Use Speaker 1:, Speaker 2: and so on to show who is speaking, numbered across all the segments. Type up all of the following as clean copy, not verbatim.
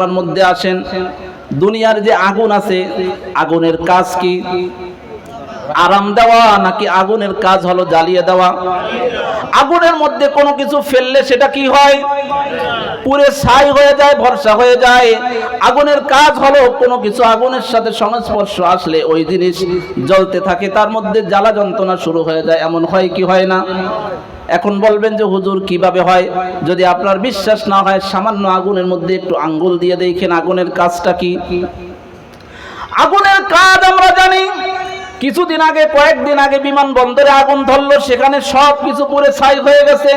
Speaker 1: তার মধ্যে আসেন, দুনিয়ার যে আগুন আছে, আগুনের কাজ কি? আরাম দেওয়া নাকি আগুনের কাজ হলো জ্বালিয়ে দেওয়া? আগুনের মধ্যে কোনো কিছু ফেললে সেটা কি হয়? পুরে ছাই হয়ে যায়, ভরসা হয়ে যায়। আগুনের কাজ হলো কোনো কিছু আগুনের সাথে সংস্পর্শ আসলে ওই জিনিস জ্বলতে থাকে, তার মধ্যে জ্বালা যন্ত্রণা শুরু হয়ে যায়। এমন হয় কি হয় না? এখন বলবেন যে হুজুর কিভাবে হয়? যদি আপনার বিশ্বাস না হয়, সামান্য আগুনের মধ্যে একটু আঙ্গুল দিয়ে দেখেন আগুনের কাজটা কি। আগুনের কাজ আমরা জানি। কিছুদিন আগে, কয়েকদিন আগে বিমানবন্দরে আগুন ধরলো, সেখানে সব কিছু পুরে ছাই হয়ে গেছে।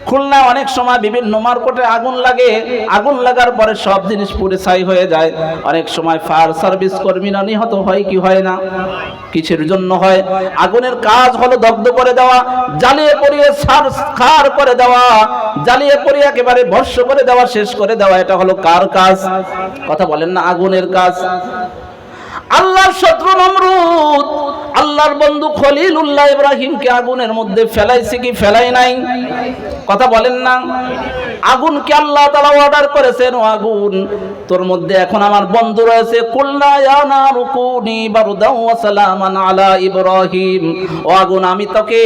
Speaker 1: খুলনা অনেক সময় বিভিন্ন মার্কেটে আগুন লাগে, আগুন লাগার পরে সব জিনিস পুরে ছাই হয়ে যায়। অনেক সময় ফায়ার সার্ভিস কর্মীরা নিহত হয় কি হয় না? কিসের জন্য হয়? আগুনের কাজ হলো দগ্ধ করে দেওয়া, জ্বালিয়ে পুড়িয়ে ছারখার করে দেওয়া, জ্বালিয়ে পুড়িয়ে একেবারে ভস্ম করে দেওয়া, শেষ করে দেওয়া। এটা হলো কার কাজ? কথা বলেন না, আগুনের কাজ। আল্লাহর শত্রু নমরুদ আল্লাহর বন্ধু খলিলুল্লাহ ইব্রাহিমকে আগুনের মধ্যে ফেলাইছে কি ফেলাই নাই? কথা বলেন না। আগুনকে আল্লাহ তাআলা অর্ডার করেছেন, ও আগুন, তোর মধ্যে এখন আমার বন্ধু রয়েছে। কুলনা ইয়া নারু কুনি বারদাও ওয়া সালামান আলা ইব্রাহিম। ও আগুন, আমি তোকে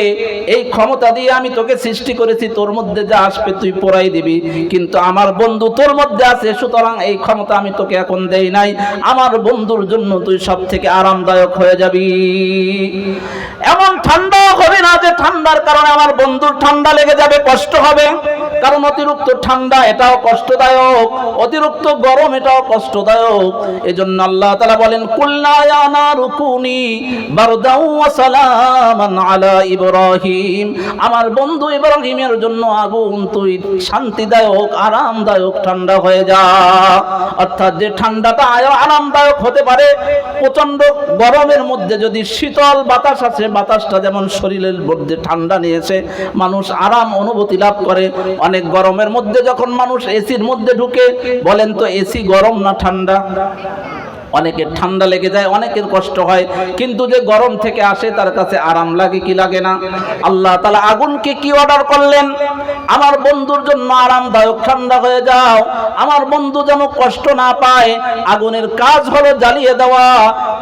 Speaker 1: এই ক্ষমতা দিয়ে আমি তোকে সৃষ্টি করেছি, তোর মধ্যে যা আসবে তুই পোড়াই দিবি, কিন্তু আমার বন্ধু তোর মধ্যে আছে, সুতরাং এই ক্ষমতা আমি তোকে এখন দেই নাই। আমার বন্ধুর জন্য তুই সব থেকে আরামদায়ক হয়ে যাবি। এমন ঠান্ডা হবে না যে ঠান্ডার কারণে আমার বন্ধুর ঠান্ডা লেগে যাবে, কষ্ট হবে। কারণ অতিরিক্ত ঠান্ডা এটাও কষ্টদায়ক, অতিরিক্ত গরম এটাও কষ্টদায়ক। এজন্য আল্লাহ তাআলা বলেন, কুলনা ইয়া নারু কুনি বারদাও ওয়া সালামান আলা ইব্রাহিম। আমার বন্ধু ইব্রাহিমের জন্য আগুন তুই শান্তিদায়ক, আরামদায়ক ঠান্ডা হয়ে যা। অর্থাৎ যে ঠান্ডাটা আরামদায়ক হতে পারে, প্রচন্ড গরমের মধ্যে যদি শীতল বাতাস আছে, বাতাসটা যেমন শরীরের মধ্যে ঠান্ডা নিয়েছে, মানুষ আরাম অনুভূতি লাভ করে। অনেক গরমের মধ্যে যখন মানুষ এসির মধ্যে ঢুকে, বলেন তো এসি গরম না ঠান্ডা? অনেকের ঠান্ডা লেগে যায়, অনেকের কষ্ট হয়, কিন্তু যে গরম থেকে আসে তার কাছে আরাম লাগে কি লাগে না? আল্লাহ তাআলা আগুনকে কি অর্ডার করলেন? আমার বন্ধুর জন্য আরামদায়ক ঠান্ডা হয়ে যাও, আমার বন্ধু যেন কষ্ট না পায়। আগুনের কাজ হলো জ্বালিয়ে দেওয়া।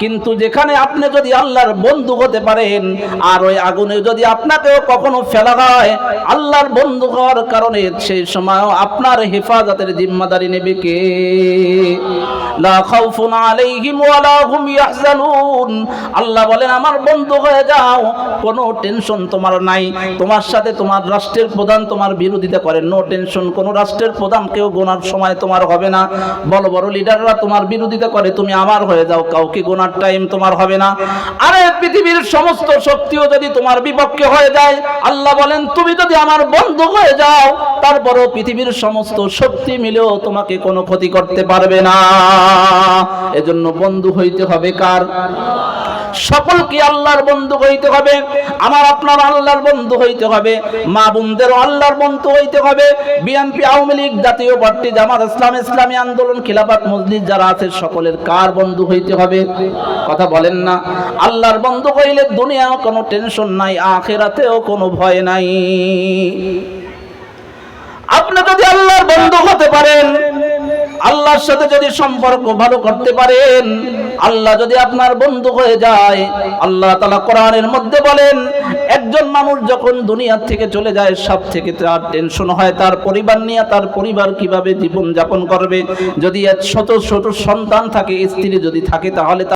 Speaker 1: কিন্তু যেখানে আপনি যদি আল্লাহর বন্ধু হতে পারেন, আর ওই আগুনে যদি আপনাকেও কখনো ফেলা হয়, আল্লাহর বন্ধু হওয়ার কারণে সেই সময়ও আপনার হেফাজতের জিম্মাদারি নেবে কে? লা খাউফুন আলাইহিম ওয়ালা হুম ইয়াহজানুন। আল্লাহ বলেন, আমার বন্ধু হয়ে যাও, কোনো টেনশন তোমার নাই। তোমার সাথে তোমার রাষ্ট্রের প্রধান তোমার বিরোধিতা করে, নো টেনশন। কোনো রাষ্ট্রের প্রধান কেউ গোনার সময় তোমার হবে না। বড় বড় লিডাররা তোমার বিরোধিতা করে, তুমি আমার হয়ে যাও, কাউকে গোনার টাইম তোমার হবে না। আরে পৃথিবীর সমস্ত শক্তিও যদি তোমার বিপক্ষে হয়ে যায়, আল্লাহ বলেন তুমি যদি আমার বন্ধু হয়ে যাও, তারপরও পৃথিবীর সমস্ত শক্তি মিলেও তোমাকে কোনো ক্ষতি করতে পারবে না। এজন্য বন্ধু হইতে হবে কার? সকলকে আল্লাহর বন্ধু হইতে হবে। আমার আপনার আল্লাহর বন্ধু হইতে হবে, মা বোনদেরও আল্লাহর বন্ধু হইতে হবে। বিএনপি, আওয়ামী লীগ, জাতীয় পার্টি, জামাত ইসলাম, ইসলামী আন্দোলন, খিলাফত, মজলিস যারা আছে, সকলের কার বন্ধু হইতে হবে? কথা বলেন না। আল্লাহর বন্ধু হইলে দুনিয়াও কোনো টেনশন নাই, আখিরাতেও কোনো ভয় নাই। আপনি যদি আল্লাহর বন্ধু হতে পারেন, আল্লাহর সাথে যদি সম্পর্ক ভালো করতে পারেন, আল্লাহ যদি আপনার বন্ধু হয়ে যায়, আল্লাহ তাআলা কোরআনের মধ্যে বলেন, একজন মানুষ যখন দুনিয়া থেকে চলে যায়, সব থেকে তার টেনশন হয় তার পরিবার নিয়ে, তার পরিবার কিভাবে জীবন যাপন করবে। যদি ছোট ছোট সন্তান থাকে, স্ত্রী যদি থাকে, তাহলে